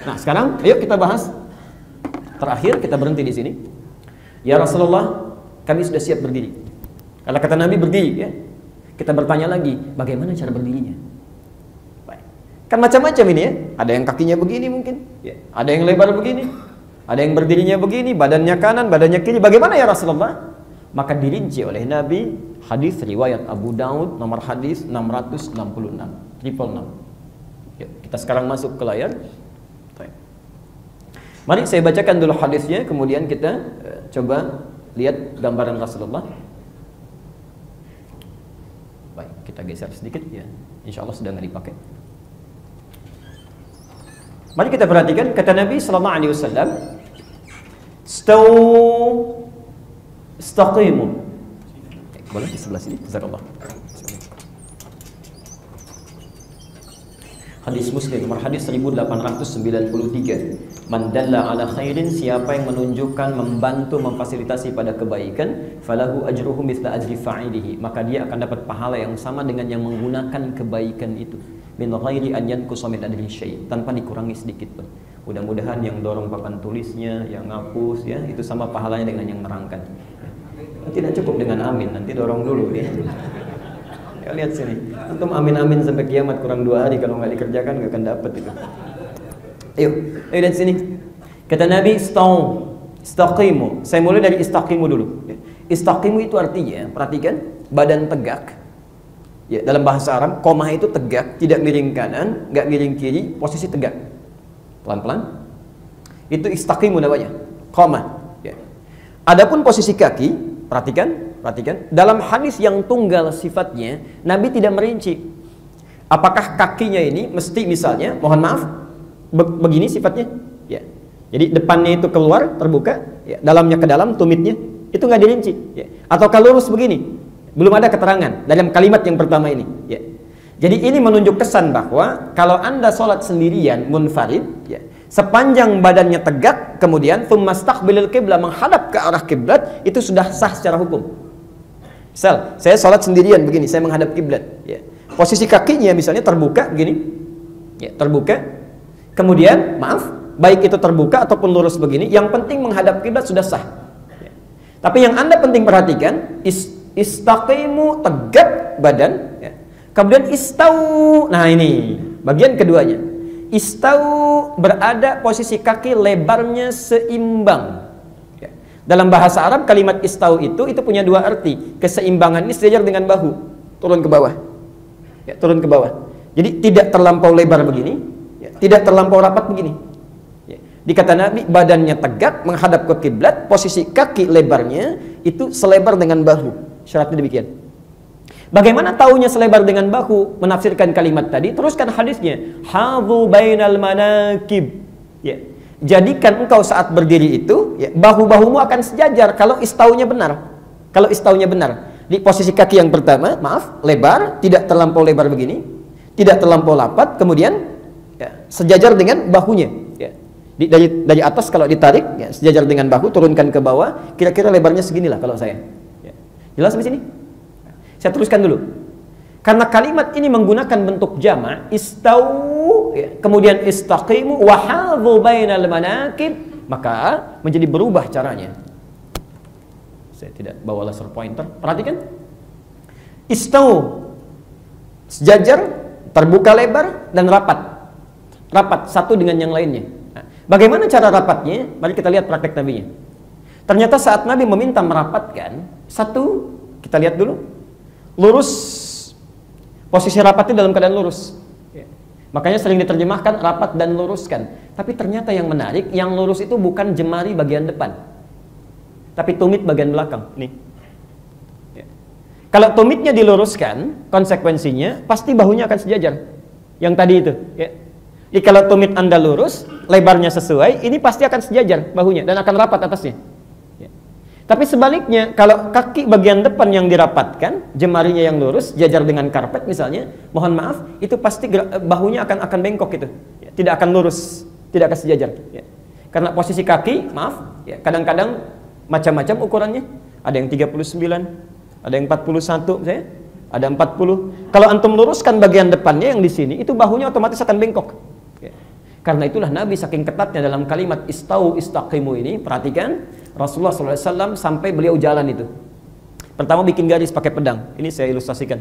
Nah, sekarang ayo kita bahas terakhir, kita berhenti di sini. Ya Rasulullah, kami sudah siap berdiri. Kalau kata Nabi berdiri, ya. Kita bertanya lagi, bagaimana cara berdirinya? Baik. Kan macam-macam ini ya. Ada yang kakinya begini mungkin, ya. Ada yang lebar begini, ada yang berdirinya begini, badannya kanan, badannya kiri. Bagaimana ya Rasulullah? Maka dirinci oleh Nabi, hadis riwayat Abu Daud, nomor hadis 666, 666. Ya, kita sekarang masuk ke layar. Mari saya bacakan dulu hadisnya, kemudian kita coba lihat gambaran Rasulullah. Baik, kita geser sedikit ya. Insya Allah sudah nggak dipakai. Mari kita perhatikan kata Nabi sallallahu alaihi wasallam, "Stawu istaqimu." Boleh di sebelah sini, jazakallah. Hadis Muslim nomor hadis 1893. Man dalla ala khairin, siapa yang menunjukkan, membantu, memfasilitasi pada kebaikan, falahu ajruhu mithla ajri fa'ilihi, maka dia akan dapat pahala yang sama dengan yang menggunakan kebaikan itu. Min ghairi an yanqusa min ajri syai', tanpa dikurangi sedikit pun. Mudah-mudahan yang dorong papan tulisnya, yang ngapus ya, itu sama pahalanya dengan yang nerangkan. Tidak cukup dengan amin, nanti dorong dulu ya. Ya, lihat sini, antum amin-amin sampai kiamat, kurang 2 hari kalau nggak dikerjakan nggak akan dapat itu. Ayo lihat sini. Kata Nabi, istaqimu. Saya mulai dari istaqimu dulu. Istaqimu itu artinya, perhatikan, badan tegak. Ya, dalam bahasa Arab, qomah itu tegak, tidak miring kanan, nggak miring kiri, posisi tegak. Pelan-pelan. Itu istaqimu namanya, qomah. Ya. Adapun posisi kaki, perhatikan. Dalam hadis yang tunggal sifatnya, Nabi tidak merinci. Apakah kakinya ini mesti misalnya, mohon maaf, begini sifatnya, ya. Jadi depannya itu keluar, terbuka, ya. Dalamnya ke dalam, tumitnya itu nggak dirinci, ya. Atau kalau lurus begini, belum ada keterangan dalam kalimat yang pertama ini, ya. Jadi ini menunjuk kesan bahwa kalau anda sholat sendirian munfarid, ya, sepanjang badannya tegak, kemudian fumastaqbilil qiblah, menghadap ke arah kiblat, itu sudah sah secara hukum. Misal, saya sholat sendirian begini, saya menghadap kiblat, ya. Posisi kakinya misalnya terbuka begini, ya, terbuka. Kemudian, maaf, baik itu terbuka ataupun lurus begini, yang penting menghadap kiblat sudah sah. Ya. Tapi yang anda penting perhatikan, istaqimu, tegak badan, ya. Kemudian istau, nah ini bagian keduanya. Istau berada posisi kaki lebarnya seimbang. Ya. Dalam bahasa Arab kalimat istau itu punya 2 arti. Keseimbangan ini sejajar dengan bahu, turun ke bawah. Ya, turun ke bawah. Jadi tidak terlampau lebar begini, ya, tidak terlampau rapat begini. Ya. Dikata Nabi, badannya tegak menghadap ke kiblat, posisi kaki lebarnya itu selebar dengan bahu. Syaratnya demikian. Bagaimana taunya selebar dengan bahu? Menafsirkan kalimat tadi, teruskan hadisnya. Hadhu bainal manakib. Ya. Jadikan engkau saat berdiri itu, ya, bahu-bahumu akan sejajar kalau istaunya benar. Kalau istaunya benar. Di posisi kaki yang pertama, maaf, lebar, tidak terlampau lebar begini, tidak terlampau lapat, kemudian ya, sejajar dengan bahunya. Ya. Dari atas kalau ditarik, ya, sejajar dengan bahu, turunkan ke bawah, kira-kira lebarnya seginilah kalau saya. Ya. Jelas di sini? Saya teruskan dulu. Karena kalimat ini menggunakan bentuk jama', istau, ya, kemudian istaqimu, wa hadhu bainal manakib, maka menjadi berubah caranya. Saya tidak bawa laser pointer. Perhatikan. Istau, sejajar, terbuka lebar, dan rapat. Rapat satu dengan yang lainnya. Nah, bagaimana cara rapatnya? Mari kita lihat praktek Nabinya. Ternyata saat Nabi meminta merapatkan, satu, kita lihat dulu, lurus. Posisi rapatnya dalam keadaan lurus. Ya. Makanya sering diterjemahkan rapat dan luruskan. Tapi ternyata yang menarik, yang lurus itu bukan jemari bagian depan, tapi tumit bagian belakang. Nih. Ya. Kalau tumitnya diluruskan, konsekuensinya pasti bahunya akan sejajar. Yang tadi itu. Ya. Jadi kalau tumit anda lurus, lebarnya sesuai, ini pasti akan sejajar bahunya dan akan rapat atasnya. Tapi sebaliknya, kalau kaki bagian depan yang dirapatkan, jemarinya yang lurus, jajar dengan karpet misalnya, mohon maaf, itu pasti bahunya akan bengkok itu, ya, tidak akan lurus, tidak akan sejajar. Ya. Karena posisi kaki, maaf, ya, kadang-kadang macam-macam ukurannya, ada yang 39, ada yang 41, misalnya, ada 40. Kalau antum luruskan bagian depannya yang di sini, itu bahunya otomatis akan bengkok. Ya. Karena itulah Nabi saking ketatnya dalam kalimat istau istaqimu ini, perhatikan Rasulullah SAW sampai beliau jalan itu. Pertama bikin garis pakai pedang. Ini saya ilustrasikan.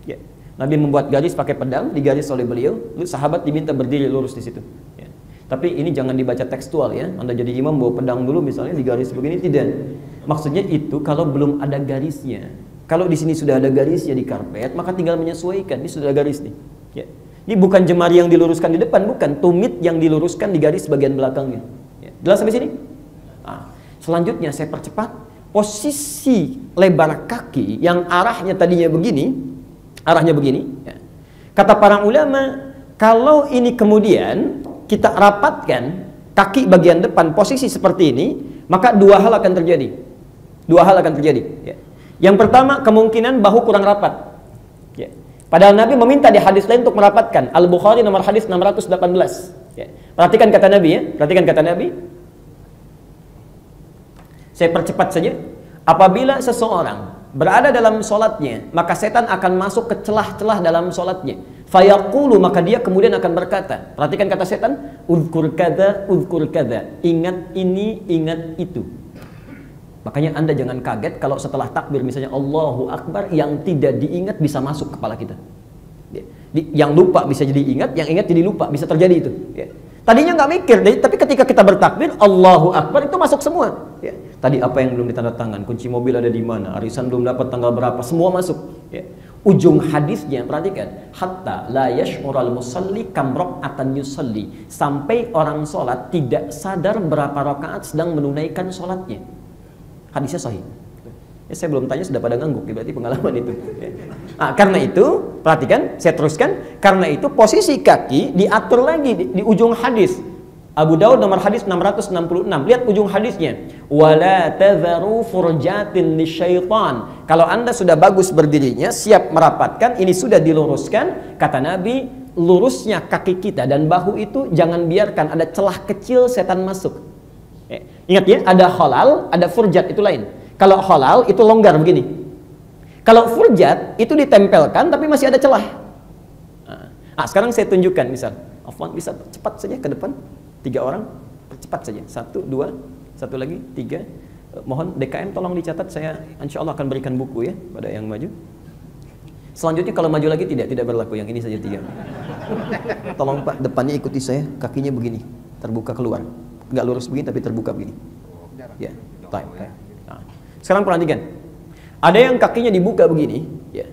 Ya. Nabi membuat garis pakai pedang, digaris oleh beliau. Lalu sahabat diminta berdiri lurus di situ. Ya. Tapi ini jangan dibaca tekstual ya. Anda jadi imam bawa pedang dulu misalnya digaris begini, tidak. Maksudnya itu kalau belum ada garisnya. Kalau di sini sudah ada garisnya di karpet, maka tinggal menyesuaikan. Ini sudah ada garis nih. Ya. Ini bukan jemari yang diluruskan di depan, bukan. Tumit yang diluruskan di garis bagian belakangnya. Ya. Jelas sampai sini? Nah, selanjutnya saya percepat. Posisi lebar kaki yang arahnya tadinya begini, ya. Kata para ulama, kalau ini kemudian kita rapatkan kaki bagian depan posisi seperti ini, maka dua hal akan terjadi. Ya. Yang pertama, kemungkinan bahu kurang rapat. Ya. Padahal Nabi meminta di hadis lain untuk merapatkan. Al-Bukhari nomor hadis 618. Ya. Perhatikan kata Nabi ya. Saya percepat saja. Apabila seseorang berada dalam sholatnya, maka setan akan masuk ke celah-celah dalam sholatnya. Fayaqulu, maka dia kemudian akan berkata. Perhatikan kata setan. Uzkur kada. Ingat ini, ingat itu. Makanya Anda jangan kaget kalau setelah takbir misalnya Allahu Akbar, yang tidak diingat bisa masuk kepala kita. Yang lupa bisa jadi ingat, yang ingat jadi lupa, bisa terjadi itu. Tadinya nggak mikir, tapi ketika kita bertakbir Allahu Akbar itu masuk semua. Tadi apa yang belum ditandatangan, kunci mobil ada di mana, arisan belum dapat tanggal berapa, semua masuk. Ujung hadisnya perhatikan, hatta la yash'ural musalli kam raka'atan yusalli, sampai orang sholat tidak sadar berapa rakaat sedang menunaikan sholatnya. Hadisnya sahih. Saya belum tanya sudah pada ngangguk, berarti pengalaman itu. Karena itu, perhatikan, saya teruskan. Karena itu posisi kaki diatur lagi di ujung hadis. Abu Daud nomor hadis 666. Lihat ujung hadisnya. Wala tadharu furjatin lisyaitan. Kalau Anda sudah bagus berdirinya, siap merapatkan, ini sudah diluruskan, kata Nabi, lurusnya kaki kita dan bahu itu jangan biarkan ada celah kecil setan masuk. Ingat ya, ada khalal, ada furjat, itu lain. Kalau khalal itu longgar begini. Kalau furjat itu ditempelkan tapi masih ada celah. Sekarang saya tunjukkan misal. Afwan, bisa cepat saja ke depan. 3 orang, cepat saja. 1, 2, 1 lagi, 3. Mohon DKM tolong dicatat, saya insya Allah akan berikan buku ya pada yang maju. Selanjutnya kalau maju lagi tidak berlaku, yang ini saja 3. Tolong Pak, depannya ikuti saya, kakinya begini, terbuka keluar. Nggak lurus begini tapi terbuka begini. Ya, baik. Nah, sekarang perhatikan. Ada yang kakinya dibuka begini, ya.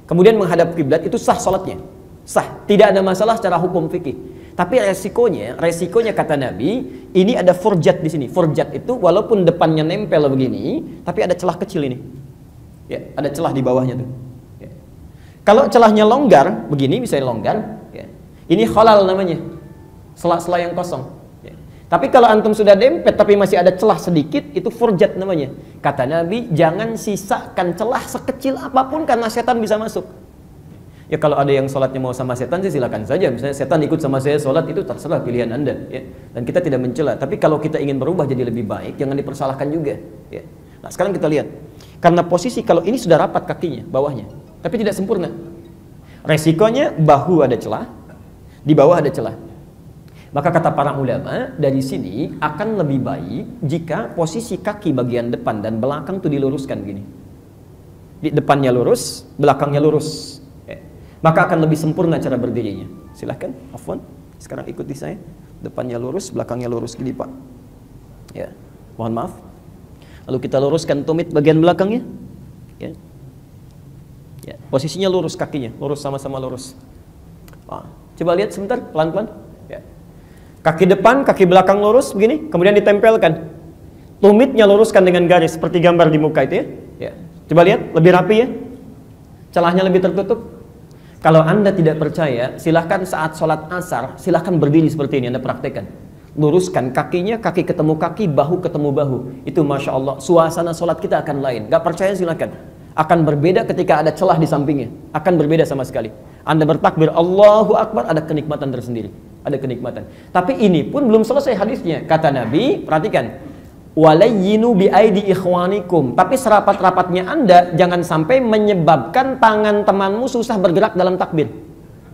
Kemudian menghadap kiblat, itu sah salatnya. Sah, tidak ada masalah secara hukum fikih. Tapi resikonya kata Nabi, ini ada furjat di sini. Furjat itu walaupun depannya nempel begini, tapi ada celah kecil ini. Ya, ada celah di bawahnya tuh. Ya. Kalau celahnya longgar begini, misalnya longgar, ya. Ini khalal namanya. Sela-sela yang kosong. Tapi kalau antum sudah dempet tapi masih ada celah sedikit, itu furjat namanya. Kata Nabi, jangan sisakan celah sekecil apapun karena setan bisa masuk. Ya kalau ada yang sholatnya mau sama setan sih silakan saja. Misalnya setan ikut sama saya sholat, itu terserah pilihan Anda. Ya. Dan kita tidak mencela. Tapi kalau kita ingin berubah jadi lebih baik, jangan dipersalahkan juga. Ya. Nah sekarang kita lihat. Karena posisi kalau ini sudah rapat kakinya, bawahnya. Tapi tidak sempurna. Resikonya bahu ada celah, di bawah ada celah. Maka kata para ulama, dari sini akan lebih baik jika posisi kaki bagian depan dan belakang itu diluruskan gini. Di depannya lurus, belakangnya lurus. Maka akan lebih sempurna cara berdirinya. Silahkan, afwan. Sekarang ikuti saya. Depannya lurus, belakangnya lurus gini Pak. Ya, mohon maaf. Lalu kita luruskan tumit bagian belakangnya. Ya. Ya, posisinya lurus kakinya, lurus sama-sama lurus. Coba lihat sebentar, pelan-pelan. Kaki depan, kaki belakang lurus begini, kemudian ditempelkan. Tumitnya luruskan dengan garis seperti gambar di muka itu ya. Coba lihat, lebih rapi ya. Celahnya lebih tertutup. Kalau Anda tidak percaya, silahkan saat sholat asar, silahkan berdiri seperti ini, Anda praktekkan. Luruskan kakinya, kaki ketemu kaki, bahu ketemu bahu. Itu Masya Allah, suasana sholat kita akan lain. Gak percaya silahkan. Akan berbeda ketika ada celah di sampingnya. Akan berbeda sama sekali. Anda bertakbir, Allahu Akbar, ada kenikmatan tersendiri. Ada kenikmatan. Tapi ini pun belum selesai hadisnya. Kata Nabi, perhatikan. Walayyinu bi'aidi ikhwanikum. Tapi serapat-rapatnya Anda jangan sampai menyebabkan tangan temanmu susah bergerak dalam takbir.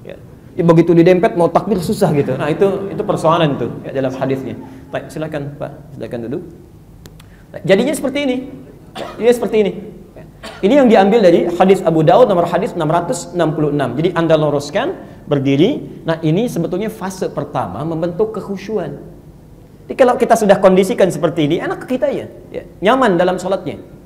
Ya. begitu didempet mau takbir susah gitu. Nah, itu persoalan tuh ya, dalam hadisnya. Baik, silakan Pak, silakan duduk. Jadinya seperti ini. Ini seperti ini. Ini yang diambil dari hadis Abu Daud nomor hadis 666. Jadi Anda luruskan, berdiri. Nah, ini sebetulnya fase pertama membentuk kekhusyuan. Jadi kalau kita sudah kondisikan seperti ini, enak ke kita ya, nyaman dalam sholatnya.